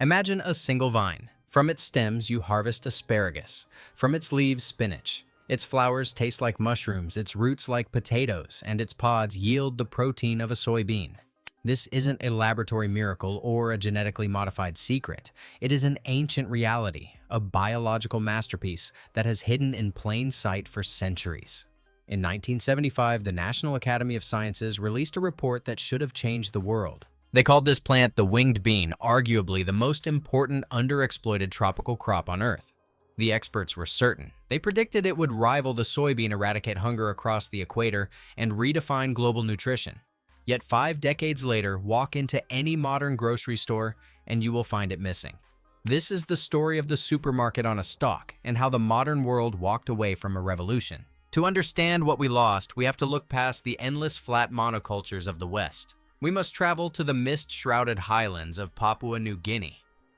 Imagine a single vine. From its stems, you harvest asparagus. From its leaves, spinach. Its flowers taste like mushrooms, its roots like potatoes, and its pods yield the protein of a soybean. This isn't a laboratory miracle or a genetically modified secret. It is an ancient reality, a biological masterpiece that has hidden in plain sight for centuries. In 1975, the National Academy of Sciences released a report that should have changed the world. They called this plant the winged bean, arguably the most important underexploited tropical crop on Earth. The experts were certain. They predicted it would rival the soybean, eradicate hunger across the equator, and redefine global nutrition. Yet 5 decades later, walk into any modern grocery store and you will find it missing. This is the story of the supermarket on a stalk and how the modern world walked away from a revolution. To understand what we lost, we have to look past the endless flat monocultures of the West. We must travel to the mist-shrouded highlands of Papua New Guinea.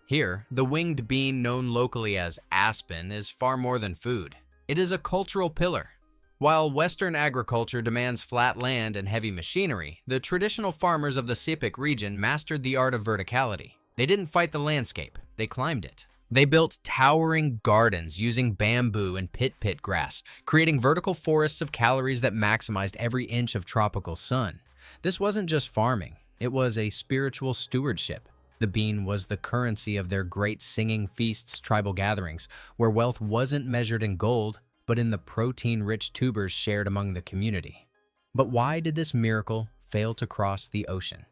Here, the winged bean, known locally as aspen, is far more than food. It is a cultural pillar. While Western agriculture demands flat land and heavy machinery, the traditional farmers of the Sepik region mastered the art of verticality. They didn't fight the landscape, they climbed it. They built towering gardens using bamboo and pit grass, creating vertical forests of calories that maximized every inch of tropical sun. This wasn't just farming, it was a spiritual stewardship. The bean was the currency of their great singing feasts, tribal gatherings, where wealth wasn't measured in gold, but in the protein-rich tubers shared among the community. But why did this miracle fail to cross the ocean?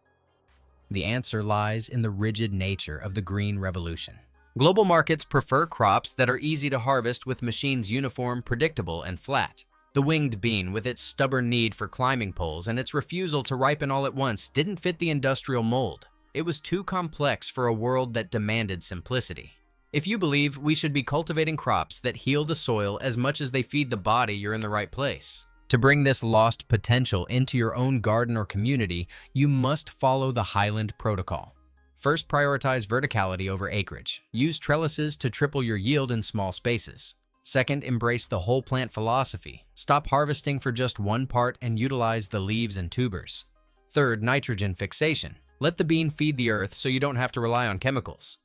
The answer lies in the rigid nature of the Green Revolution. Global markets prefer crops that are easy to harvest with machines uniform, predictable, and flat. The winged bean, with its stubborn need for climbing poles and its refusal to ripen all at once, didn't fit the industrial mold. It was too complex for a world that demanded simplicity. If you believe we should be cultivating crops that heal the soil as much as they feed the body, you're in the right place. To bring this lost potential into your own garden or community, you must follow the Highland Protocol. First, prioritize verticality over acreage. Use trellises to triple your yield in small spaces. Second, embrace the whole plant philosophy. Stop harvesting for just one part and utilize the leaves and tubers. Third, nitrogen fixation. Let the bean feed the earth so you don't have to rely on chemicals.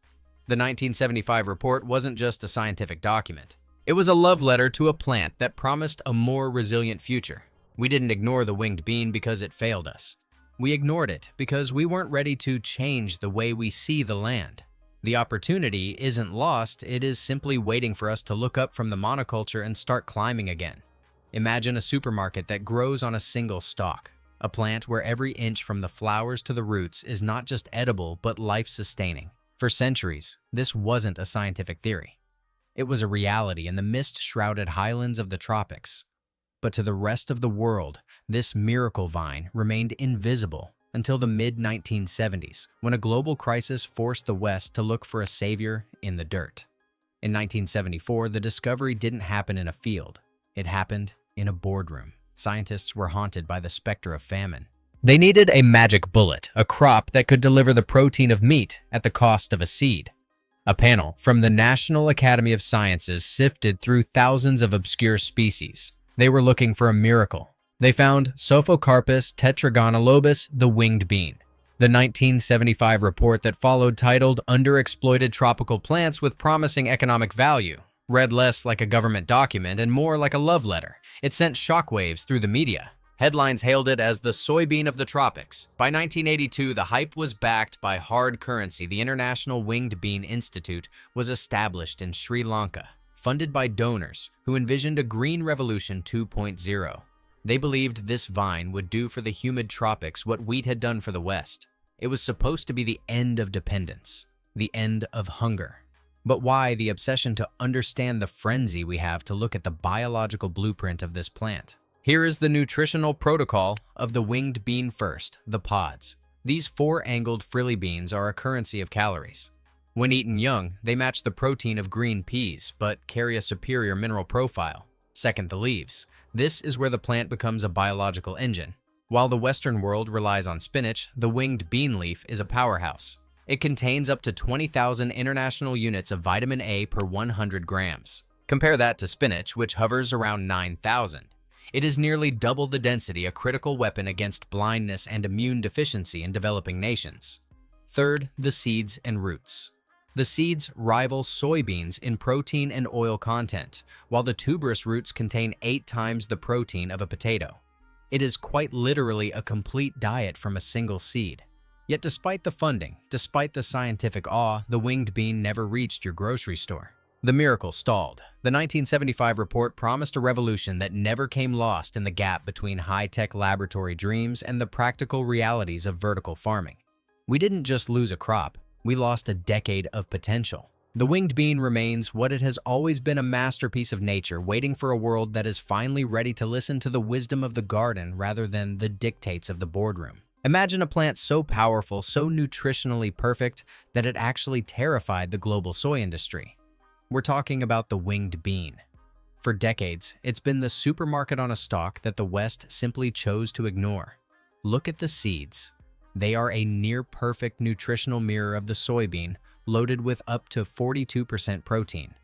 The 1975 report wasn't just a scientific document. It was a love letter to a plant that promised a more resilient future. We didn't ignore the winged bean because it failed us. We ignored it because we weren't ready to change the way we see the land. The opportunity isn't lost, it is simply waiting for us to look up from the monoculture and start climbing again. Imagine a supermarket that grows on a single stalk, a plant where every inch from the flowers to the roots is not just edible but life-sustaining. For centuries, this wasn't a scientific theory. It was a reality in the mist-shrouded highlands of the tropics. But to the rest of the world, this miracle vine remained invisible until the mid-1970s, when a global crisis forced the West to look for a savior in the dirt. In 1974, the discovery didn't happen in a field. It happened in a boardroom. Scientists were haunted by the specter of famine. They needed a magic bullet, a crop that could deliver the protein of meat at the cost of a seed. A panel from the National Academy of Sciences sifted through thousands of obscure species. They were looking for a miracle. They found Psophocarpus tetragonolobus, the winged bean. The 1975 report that followed, titled Underexploited Tropical Plants with Promising Economic Value, read less like a government document and more like a love letter. It sent shockwaves through the media. Headlines hailed it as the soybean of the tropics. By 1982, the hype was backed by hard currency. The International Winged Bean Institute was established in Sri Lanka, funded by donors who envisioned a green revolution 2.0. They believed this vine would do for the humid tropics what wheat had done for the West. It was supposed to be the end of dependence, the end of hunger. But why the obsession to understand the frenzy we have to look at the biological blueprint of this plant? Here is the nutritional protocol of the winged bean. First, the pods. These 4-angled frilly beans are a currency of calories. When eaten young, they match the protein of green peas, but carry a superior mineral profile. Second, the leaves. This is where the plant becomes a biological engine. While the Western world relies on spinach, the winged bean leaf is a powerhouse. It contains up to 20,000 international units of vitamin A per 100 grams. Compare that to spinach, which hovers around 9,000. It is nearly double the density, a critical weapon against blindness and immune deficiency in developing nations. Third, the seeds and roots. The seeds rival soybeans in protein and oil content, while the tuberous roots contain 8 times the protein of a potato. It is quite literally a complete diet from a single seed. Yet despite the funding, despite the scientific awe, the winged bean never reached your grocery store. The miracle stalled. The 1975 report promised a revolution that never came, lost in the gap between high-tech laboratory dreams and the practical realities of vertical farming. We didn't just lose a crop, we lost a decade of potential. The winged bean remains what it has always been, a masterpiece of nature, waiting for a world that is finally ready to listen to the wisdom of the garden rather than the dictates of the boardroom. Imagine a plant so powerful, so nutritionally perfect, that it actually terrified the global soy industry. We're talking about the winged bean. For decades, it's been the supermarket on a stalk that the West simply chose to ignore. Look at the seeds. They are a near-perfect nutritional mirror of the soybean, loaded with up to 42% protein.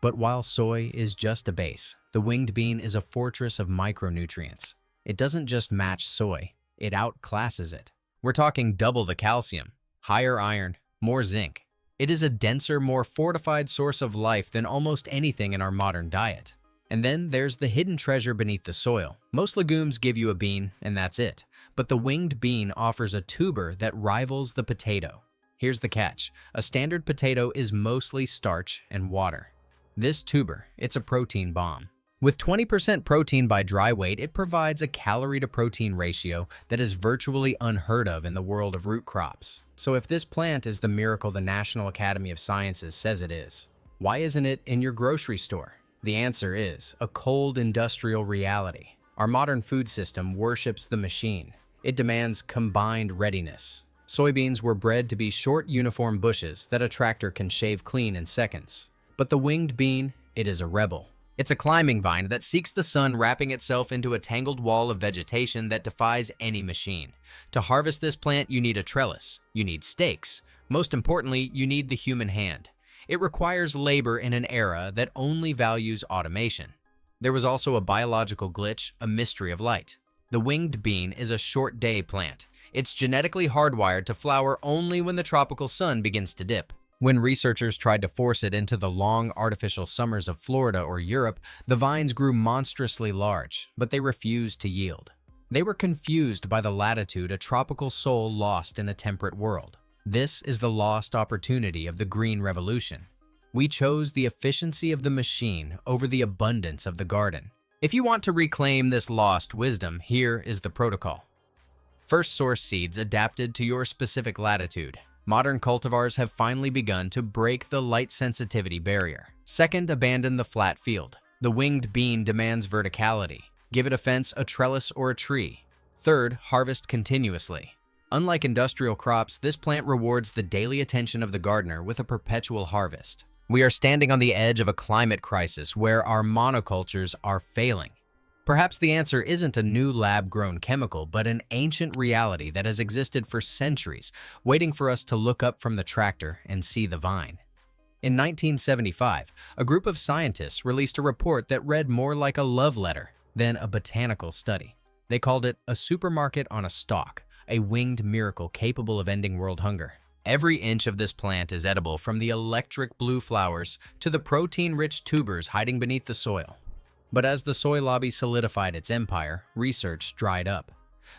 But while soy is just a base, the winged bean is a fortress of micronutrients. It doesn't just match soy, it outclasses it. We're talking double the calcium, higher iron, more zinc. It is a denser, more fortified source of life than almost anything in our modern diet. And then there's the hidden treasure beneath the soil. Most legumes give you a bean, and that's it. But the winged bean offers a tuber that rivals the potato. Here's the catch. A standard potato is mostly starch and water. This tuber, it's a protein bomb. With 20% protein by dry weight, it provides a calorie-to-protein ratio that is virtually unheard of in the world of root crops. So if this plant is the miracle the National Academy of Sciences says it is, why isn't it in your grocery store? The answer is a cold industrial reality. Our modern food system worships the machine. It demands combined readiness. Soybeans were bred to be short, uniform bushes that a tractor can shave clean in seconds. But the winged bean, it is a rebel. It's a climbing vine that seeks the sun, wrapping itself into a tangled wall of vegetation that defies any machine. To harvest this plant, you need a trellis, you need stakes. Most importantly, you need the human hand. It requires labor in an era that only values automation. There was also a biological glitch, a mystery of light. The winged bean is a short-day plant. It's genetically hardwired to flower only when the tropical sun begins to dip. When researchers tried to force it into the long, artificial summers of Florida or Europe, the vines grew monstrously large, but they refused to yield. They were confused by the latitude a tropical soul lost in a temperate world. This is the lost opportunity of the Green Revolution. We chose the efficiency of the machine over the abundance of the garden. If you want to reclaim this lost wisdom, here is the protocol. First, source seeds adapted to your specific latitude. Modern cultivars have finally begun to break the light sensitivity barrier. Second, abandon the flat field. The winged bean demands verticality. Give it a fence, a trellis, or a tree. Third, harvest continuously. Unlike industrial crops, this plant rewards the daily attention of the gardener with a perpetual harvest. We are standing on the edge of a climate crisis where our monocultures are failing. Perhaps the answer isn't a new lab-grown chemical, but an ancient reality that has existed for centuries, waiting for us to look up from the tractor and see the vine. In 1975, a group of scientists released a report that read more like a love letter than a botanical study. They called it a supermarket on a stalk, a winged miracle capable of ending world hunger. Every inch of this plant is edible, from the electric blue flowers to the protein-rich tubers hiding beneath the soil. But as the soy lobby solidified its empire, research dried up.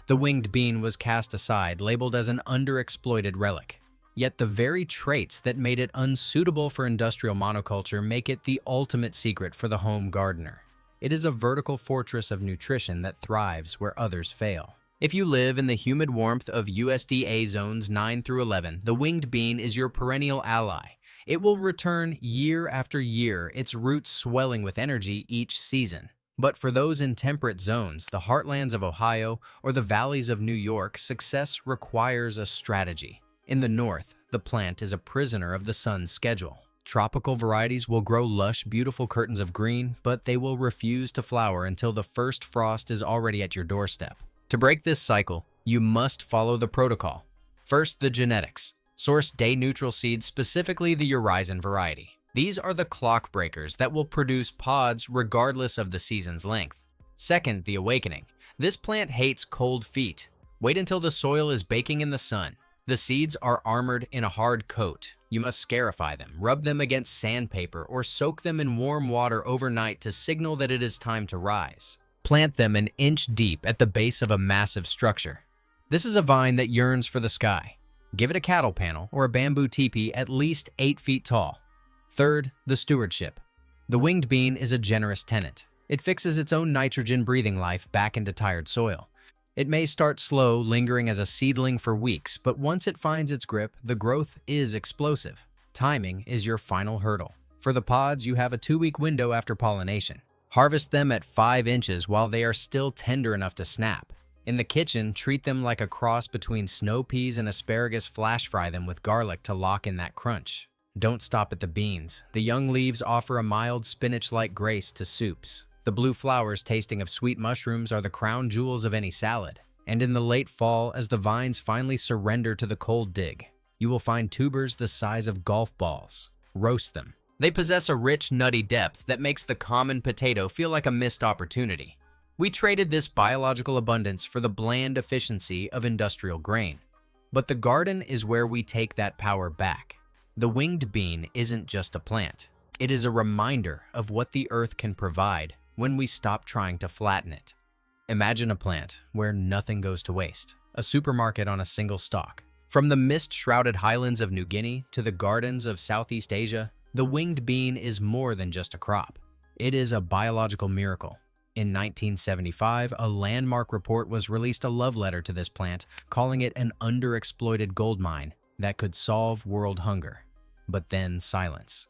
The winged bean was cast aside, labeled as an underexploited relic. Yet the very traits that made it unsuitable for industrial monoculture make it the ultimate secret for the home gardener. It is a vertical fortress of nutrition that thrives where others fail. If you live in the humid warmth of USDA zones 9 through 11, the winged bean is your perennial ally. It will return year after year, its roots swelling with energy each season. But for those in temperate zones, the heartlands of Ohio, or the valleys of New York, success requires a strategy. In the north, the plant is a prisoner of the sun's schedule. Tropical varieties will grow lush, beautiful curtains of green, but they will refuse to flower until the first frost is already at your doorstep. To break this cycle, you must follow the protocol. First, the genetics. Source day-neutral seeds, specifically the Horizon variety. These are the clock breakers that will produce pods regardless of the season's length. Second, the awakening. This plant hates cold feet. Wait until the soil is baking in the sun. The seeds are armored in a hard coat. You must scarify them, rub them against sandpaper, or soak them in warm water overnight to signal that it is time to rise. Plant them an inch deep at the base of a massive structure. This is a vine that yearns for the sky. Give it a cattle panel or a bamboo teepee at least 8 feet tall. Third, the stewardship. The winged bean is a generous tenant. It fixes its own nitrogen-breathing life back into tired soil. It may start slow, lingering as a seedling for weeks, but once it finds its grip, the growth is explosive. Timing is your final hurdle. For the pods, you have a 2-week window after pollination. Harvest them at 5 inches while they are still tender enough to snap. In the kitchen, treat them like a cross between snow peas and asparagus. Flash fry them with garlic to lock in that crunch. Don't stop at the beans. The young leaves offer a mild spinach-like grace to soups. The blue flowers, tasting of sweet mushrooms, are the crown jewels of any salad. And in the late fall, as the vines finally surrender to the cold dig, you will find tubers the size of golf balls. Roast them. They possess a rich, nutty depth that makes the common potato feel like a missed opportunity. We traded this biological abundance for the bland efficiency of industrial grain. But the garden is where we take that power back. The winged bean isn't just a plant. It is a reminder of what the earth can provide when we stop trying to flatten it. Imagine a plant where nothing goes to waste, a supermarket on a single stalk. From the mist-shrouded highlands of New Guinea to the gardens of Southeast Asia, the winged bean is more than just a crop. It is a biological miracle. In 1975, a landmark report was released, a love letter to this plant, calling it an underexploited gold mine that could solve world hunger. But then silence.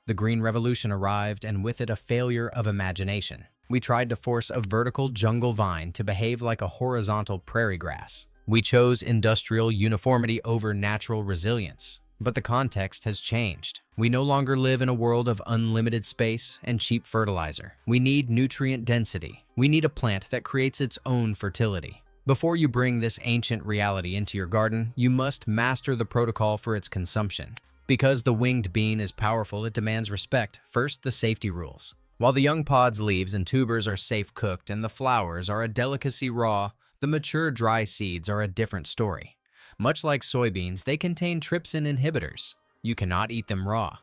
The Green Revolution arrived, and with it a failure of imagination. We tried to force a vertical jungle vine to behave like a horizontal prairie grass. We chose industrial uniformity over natural resilience. But the context has changed. We no longer live in a world of unlimited space and cheap fertilizer. We need nutrient density. We need a plant that creates its own fertility. Before you bring this ancient reality into your garden, you must master the protocol for its consumption. Because the winged bean is powerful, it demands respect. First, the safety rules. While the young pod's leaves and tubers are safe cooked and the flowers are a delicacy raw, the mature dry seeds are a different story. Much like soybeans, they contain trypsin inhibitors. You cannot eat them raw.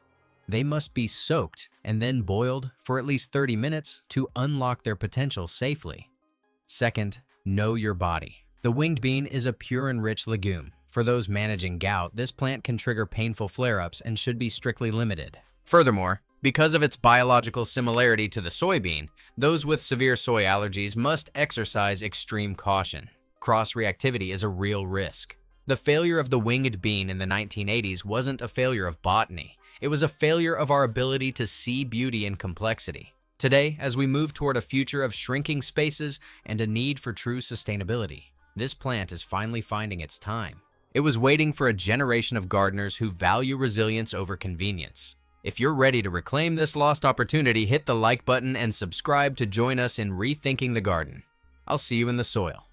They must be soaked and then boiled for at least 30 minutes to unlock their potential safely. Second, know your body. The winged bean is a pure and rich legume. For those managing gout, this plant can trigger painful flare-ups and should be strictly limited. Furthermore, because of its biological similarity to the soybean, those with severe soy allergies must exercise extreme caution. Cross-reactivity is a real risk. The failure of the winged bean in the 1980s wasn't a failure of botany. It was a failure of our ability to see beauty in complexity. Today, as we move toward a future of shrinking spaces and a need for true sustainability, this plant is finally finding its time. It was waiting for a generation of gardeners who value resilience over convenience. If you're ready to reclaim this lost opportunity, hit the like button and subscribe to join us in rethinking the garden. I'll see you in the soil.